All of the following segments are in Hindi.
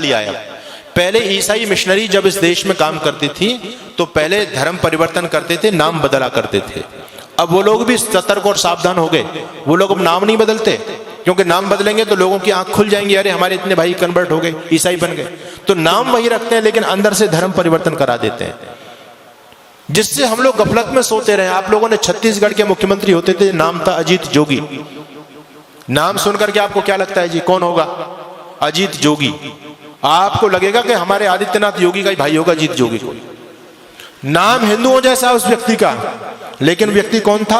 दिया है। पहले ईसाई मिशनरी जब इस देश में काम करती थी तो पहले धर्म परिवर्तन करते थे, नाम बदला करते थे। अब वो लोग भी सतर्क और सावधान हो गए। वो लोग अब नाम नहीं बदलते, क्योंकि नाम बदलेंगे तो लोगों की आंख खुल जाएंगी, अरे हमारे इतने भाई कन्वर्ट हो गए, ईसाई बन गए। तो नाम वही रखते हैं लेकिन अंदर से धर्म परिवर्तन करा देते हैं, जिससे हम लोग गफलत में सोते रहे। आप लोगों ने छत्तीसगढ़ के मुख्यमंत्री होते थे, नाम था अजीत जोगी। नाम सुनकर के आपको क्या लगता है जी, कौन होगा? अजीत जोगी। आपको लगेगा कि हमारे आदित्यनाथ योगी का ही भाई होगा अजीत जोगी को। नाम हिंदुओं जैसा उस व्यक्ति का, लेकिन व्यक्ति कौन था?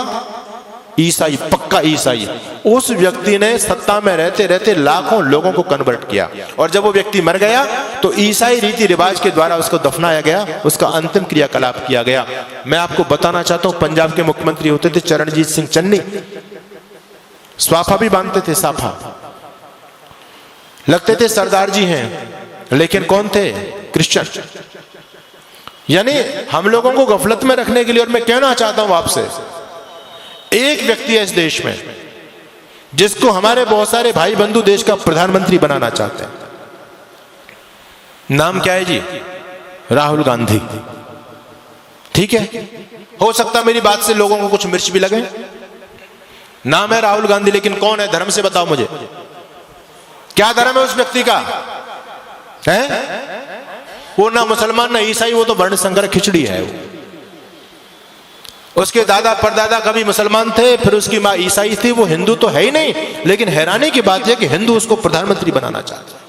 ईसाई, पक्का ईसाई। उस व्यक्ति ने सत्ता में रहते रहते लाखों लोगों को कन्वर्ट किया, और जब वो व्यक्ति मर गया तो ईसाई रीति रिवाज के द्वारा उसको दफनाया गया, उसका अंतिम क्रियाकलाप किया गया। मैं आपको बताना चाहता हूं, पंजाब के मुख्यमंत्री होते थे चरणजीत सिंह चन्नी, स्वाफा भी बांधते थे, साफा लगते थे, सरदार जी हैं, लेकिन कौन थे? क्रिश्चियन। यानी हम लोगों को गफलत में रखने के लिए। और मैं कहना चाहता हूं आपसे, एक व्यक्ति है इस देश में जिसको हमारे बहुत सारे भाई बंधु देश का प्रधानमंत्री बनाना चाहते हैं। नाम क्या है जी? राहुल गांधी। ठीक है, हो सकता मेरी बात से लोगों को कुछ मिर्च भी लगे। नाम है राहुल गांधी, लेकिन कौन है? धर्म से बताओ मुझे, क्या धर्म है उस व्यक्ति का? है वो ना मुसलमान ना ईसाई, वो तो वर्ण संकर खिचड़ी है। उसके दादा परदादा कभी मुसलमान थे, फिर उसकी माँ ईसाई थी, वो हिंदू तो है ही नहीं। लेकिन हैरानी की बात यह कि हिंदू उसको प्रधानमंत्री बनाना चाहते हैं।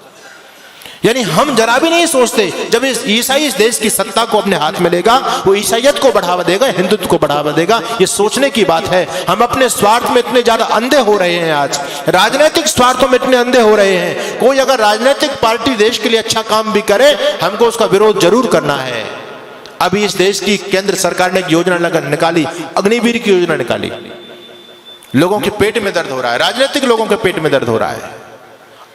यानी हम जरा भी नहीं सोचते, जब इस ईसाई इस देश की सत्ता को अपने हाथ में लेगा, वो ईसाइयत को बढ़ावा देगा, हिंदुत्व को बढ़ावा देगा। ये सोचने की बात है। हम अपने स्वार्थ में इतने ज्यादा अंधे हो रहे हैं, आज राजनीतिक स्वार्थों में इतने अंधे हो रहे हैं। कोई अगर राजनीतिक पार्टी देश के लिए अच्छा काम भी करे, हमको उसका विरोध जरूर करना है। अभी इस देश की केंद्र सरकार ने एक योजना निकाली, अग्निवीर की योजना निकाली। लोगों के पेट में दर्द हो रहा है, राजनीतिक लोगों के पेट में दर्द हो रहा है,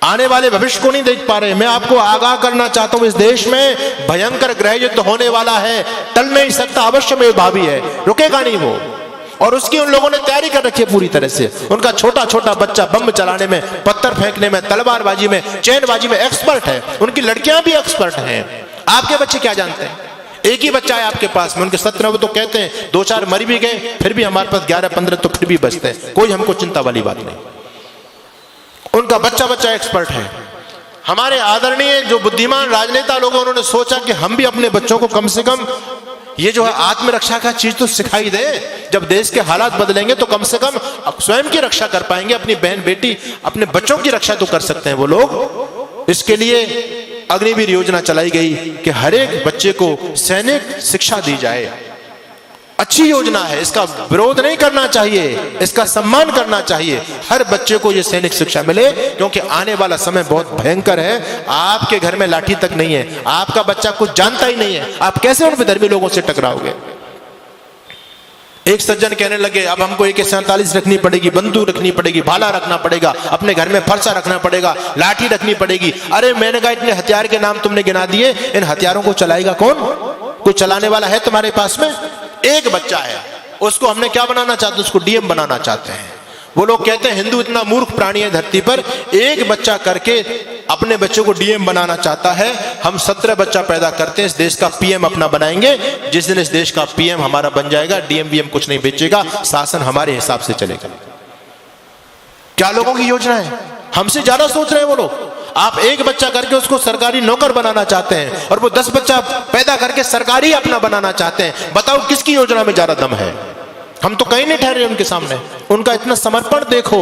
आने वाले भविष्य को नहीं देख पा रहे। मैं आपको आगाह करना चाहता हूं, इस देश में भयंकर गृह युद्ध होने वाला है, टल नहीं सकता, अवश्य में भावी है, रुकेगा नहीं वो। और उसकी उन लोगों ने तैयारी कर रखी है पूरी तरह से। उनका छोटा छोटा बच्चा बम चलाने में, पत्थर फेंकने में, तलवारबाजी में, चैनबाजी में एक्सपर्ट है। उनकी लड़कियां भी एक्सपर्ट हैं। आपके बच्चे क्या जानते हैं? एक ही बच्चा है आपके पास में, उनके 17 वो तो कहते हैं 2-4 मर भी गए, फिर भी हमारे पास 11-15 तो फिर भी बचते हैं। कोई हमको चिंता वाली बात नहीं। उनका बच्चा बच्चा एक्सपर्ट है। हमारे आदरणीय जो बुद्धिमान राजनेता लोग, उन्होंने सोचा कि हम भी अपने बच्चों को कम से कम ये जो है आत्मरक्षा का चीज तो सिखाई दे। जब देश के हालात बदलेंगे तो कम से कम स्वयं की रक्षा कर पाएंगे, अपनी बहन बेटी अपने बच्चों की रक्षा तो कर सकते हैं वो लोग। इसके लिए अग्निवीर योजना चलाई गई कि हर एक बच्चे को सैनिक शिक्षा दी जाए। अच्छी योजना है, इसका विरोध नहीं करना चाहिए, इसका सम्मान करना चाहिए। हर बच्चे को ये सैनिक शिक्षा मिले, क्योंकि आने वाला समय बहुत भयंकर है। आपके घर में लाठी तक नहीं है, आपका बच्चा कुछ जानता ही नहीं है, आप कैसे उन विधर्मी लोगों से टकराओगे? एक सज्जन कहने लगे, अब हमको AK-47 रखनी पड़ेगी, बंदूक रखनी पड़ेगी, भाला रखना पड़ेगा, अपने घर में फरसा रखना पड़ेगा, लाठी रखनी पड़ेगी। अरे मैंने कहा, इतने हथियार के नाम तुमने गिना दिए, इन हथियारों को चलाएगा कौन? कोई चलाने वाला है तुम्हारे पास में? एक बच्चा है, उसको हमने क्या बनाना चाहते हैं? उसको DM बनाना चाहते हैं। वो लोग कहते हैं हिंदू इतना मूर्ख प्राणी है धरती पर, एक बच्चा करके अपने बच्चों को DM बनाना चाहता है। हम 17 बच्चा पैदा करते हैं, इस देश का PM अपना बनाएंगे। जिस दिन इस देश का PM हमारा बन जाएगा, DM कुछ नहीं बेचेगा, शासन हमारे हिसाब से चलेगा। क्या लोगों की योजना है? हमसे ज्यादा सोच रहे हैं वो लोग। आप एक बच्चा करके उसको सरकारी नौकर बनाना चाहते हैं, और वो 10 बच्चा पैदा करके सरकारी अपना बनाना चाहते हैं। बताओ किसकी योजना में ज्यादा दम है? हम तो कहीं नहीं ठहरे उनके सामने। उनका इतना समर्पण देखो।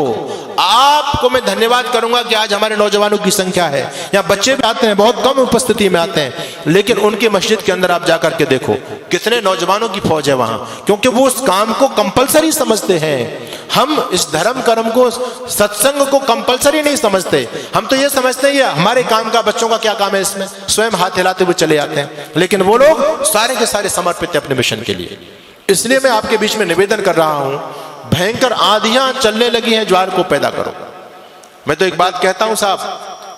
आपको मैं धन्यवाद करूंगा कि आज हमारे नौजवानों की संख्या है, यहाँ बच्चे भी आते हैं, बहुत कम उपस्थिति में आते हैं, लेकिन उनकी मस्जिद के अंदर आप जाकर के देखो कितने नौजवानों की फौज है वहां, क्योंकि वो उस काम को कंपलसरी समझते हैं। हम इस धर्म कर्म को, सत्संग को कंपलसरी नहीं समझते। हम तो ये समझते हैं ये हमारे काम का, बच्चों का क्या काम है इसमें, स्वयं हाथ हिलाते हुए चले आते हैं। लेकिन वो लोग सारे के सारे समर्पित है अपने मिशन के लिए। इसलिए मैं आपके बीच में निवेदन कर रहा हूं, भयंकर आंधियां चलने लगी हैं, ज्वार को पैदा करो। मैं तो एक बात कहता हूं साहब,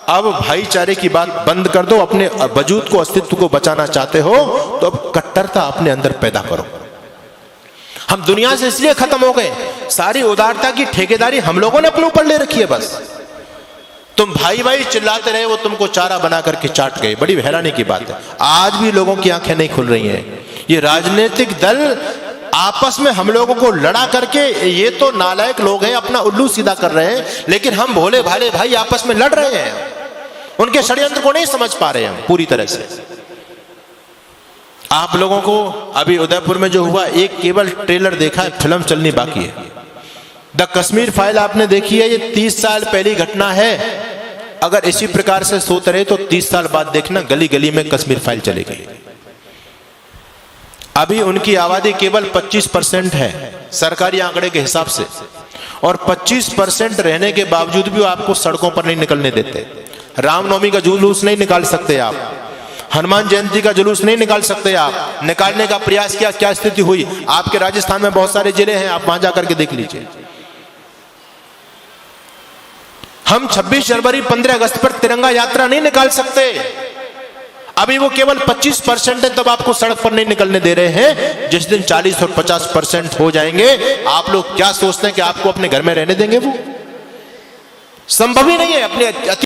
अब भाईचारे की बात बंद कर दो। अपने वजूद को, अस्तित्व को बचाना चाहते हो तो अब कट्टरता अपने अंदर पैदा करो। हम दुनिया से इसलिए खत्म हो गए, सारी उदारता की ठेकेदारी हम लोगों ने अपने ऊपर ले रखी है। बस तुम भाई भाई चिल्लाते रहे, वो तुमको चारा बना करके चाट गए। बड़ी हैरानी की बात है, आज भी लोगों की आंखें नहीं खुल रही हैं। ये राजनीतिक दल आपस में हम लोगों को लड़ा करके, ये तो नालायक लोग हैं, अपना उल्लू सीधा कर रहे हैं, लेकिन हम भोले भाले भाई आपस में लड़ रहे हैं। उनके षड्यंत्र को नहीं समझ पा रहे हम पूरी तरह से। आप लोगों को अभी उदयपुर में जो हुआ, एक केवल ट्रेलर देखा है, फिल्म चलनी बाकी है। द कश्मीर फाइल आपने देखी है, ये 30 साल पहली घटना है। अगर इसी प्रकार से सोते रहे तो 30 साल बाद देखना गली गली में कश्मीर फाइल चलेगी। अभी उनकी आबादी केवल 25% है सरकारी आंकड़े के हिसाब से, और 25% रहने के बावजूद भी वो आपको सड़कों पर नहीं निकलने देते। रामनवमी का जुलूस नहीं निकाल सकते आप, हनुमान जयंती का जुलूस नहीं निकाल सकते आप। निकालने का प्रयास किया, क्या स्थिति हुई। आपके राजस्थान में बहुत सारे जिले हैं, आप वहां जाकर के देख लीजिए। हम 26 जनवरी 15 अगस्त पर तिरंगा यात्रा नहीं निकाल सकते। अभी वो केवल 25% है, तब आपको सड़क पर नहीं निकलने दे रहे हैं। जिस दिन 40 और 50% हो जाएंगे, आप लोग क्या सोचते हैं कि आपको अपने घर में रहने देंगे? वो संभव ही नहीं है। अपने